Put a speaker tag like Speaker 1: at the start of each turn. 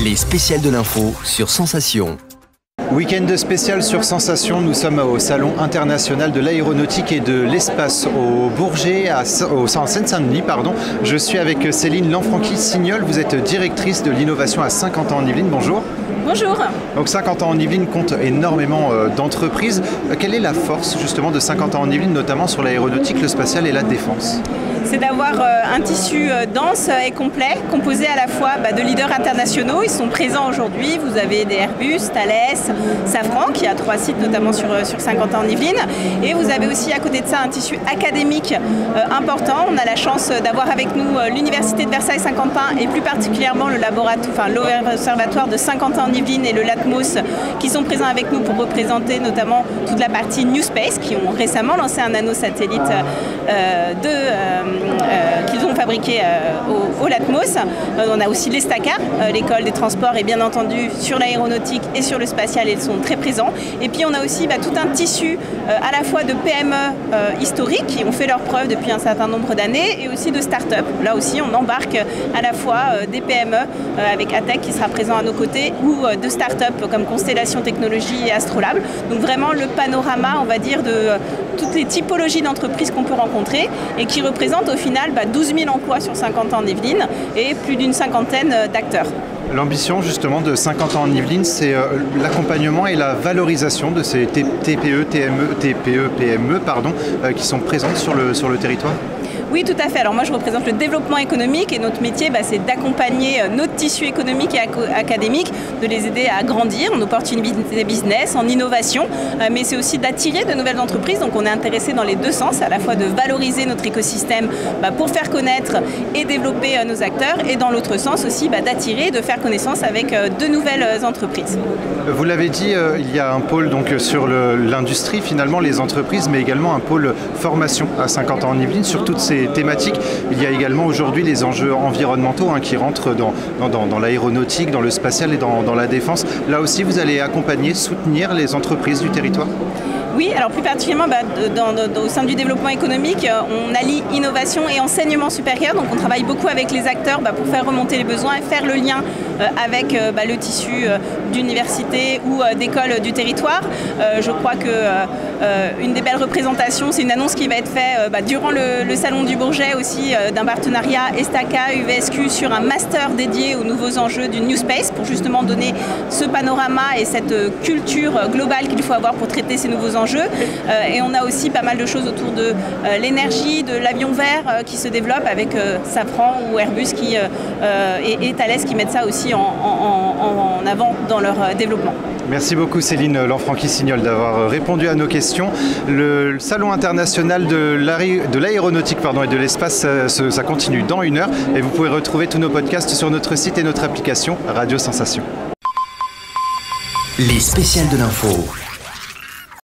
Speaker 1: Les spéciales de l'info sur Sensation.
Speaker 2: Week-end spécial sur Sensation, nous sommes au Salon international de l'aéronautique et de l'espace au Bourget, en Seine-Saint-Denis. Je suis avec Céline Lanfranchi-Signol, vous êtes directrice de l'innovation à Saint-Quentin-en-Yvelines. Bonjour.
Speaker 3: Bonjour.
Speaker 2: Donc Saint-Quentin-en-Yvelines compte énormément d'entreprises. Quelle est la force justement de Saint-Quentin-en-Yvelines, notamment sur l'aéronautique, le spatial et la défense ?
Speaker 3: C'est d'avoir un tissu dense et complet, composé à la fois de leaders internationaux. Ils sont présents aujourd'hui. Vous avez des Airbus, Thales, Safran, qui a 3 sites notamment sur Saint-Quentin-en-Yvelines. Et vous avez aussi à côté de ça un tissu académique important. On a la chance d'avoir avec nous l'Université de Versailles-Saint-Quentin et plus particulièrement l'Observatoire de Saint-Quentin-en-Yvelines et le LATMOS qui sont présents avec nous pour représenter notamment toute la partie New Space, qui ont récemment lancé un nanosatellite qu'ils ont fabriqué au LATMOS. On a aussi l'ESTACA, l'école des transports, et bien entendu sur l'aéronautique et sur le spatial, ils sont très présents. Et puis on a aussi tout un tissu à la fois de PME historiques qui ont fait leurs preuves depuis un certain nombre d'années et aussi de start-up. Là aussi on embarque à la fois des PME avec ATEC qui sera présent à nos côtés ou de start-up comme Constellation Technologies et Astrolab. Donc vraiment le panorama, on va dire, de toutes les typologies d'entreprises qu'on peut rencontrer et qui représentent au final 12 000 emplois sur Saint-Quentin-en-Yvelines et plus d'une cinquantaine d'acteurs.
Speaker 2: L'ambition justement de Saint-Quentin-en-Yvelines, c'est l'accompagnement et la valorisation de ces TPE, PME qui sont présentes sur le territoire.
Speaker 3: Oui, tout à fait. Alors moi, je représente le développement économique et notre métier, c'est d'accompagner notre tissu économique et académique, de les aider à grandir en opportunités business, en innovation, mais c'est aussi d'attirer de nouvelles entreprises. Donc on est intéressé dans les deux sens, à la fois de valoriser notre écosystème pour faire connaître et développer nos acteurs, et dans l'autre sens aussi d'attirer, de faire connaissance avec de nouvelles entreprises.
Speaker 2: Vous l'avez dit, il y a un pôle donc sur l'industrie, finalement les entreprises, mais également un pôle formation à Saint-Quentin-en-Yvelines sur toutes ces thématiques. Il y a également aujourd'hui les enjeux environnementaux qui rentrent dans l'aéronautique, dans le spatial et dans la défense. Là aussi, vous allez accompagner, soutenir les entreprises du territoire ?
Speaker 3: Oui, alors plus particulièrement au sein du développement économique, on allie innovation et enseignement supérieur. Donc on travaille beaucoup avec les acteurs pour faire remonter les besoins et faire le lien avec le tissu d'université ou d'école du territoire. Je crois que une des belles représentations, c'est une annonce qui va être faite durant le Salon du Bourget aussi, d'un partenariat ESTACA, UVSQ sur un master dédié aux nouveaux enjeux du New Space pour justement donner ce panorama et cette culture globale qu'il faut avoir pour traiter ces nouveaux enjeux. Et on a aussi pas mal de choses autour de l'énergie, de l'avion vert qui se développe avec Safran ou Airbus et Thales qui mettent ça aussi en avant dans leur développement.
Speaker 2: Merci beaucoup Céline Lanfranchi-Signol d'avoir répondu à nos questions. Le Salon international de l'aéronautique et de l'espace, ça continue dans 1 heure et vous pouvez retrouver tous nos podcasts sur notre site et notre application Radio Sensation.
Speaker 1: Les spéciales de l'info.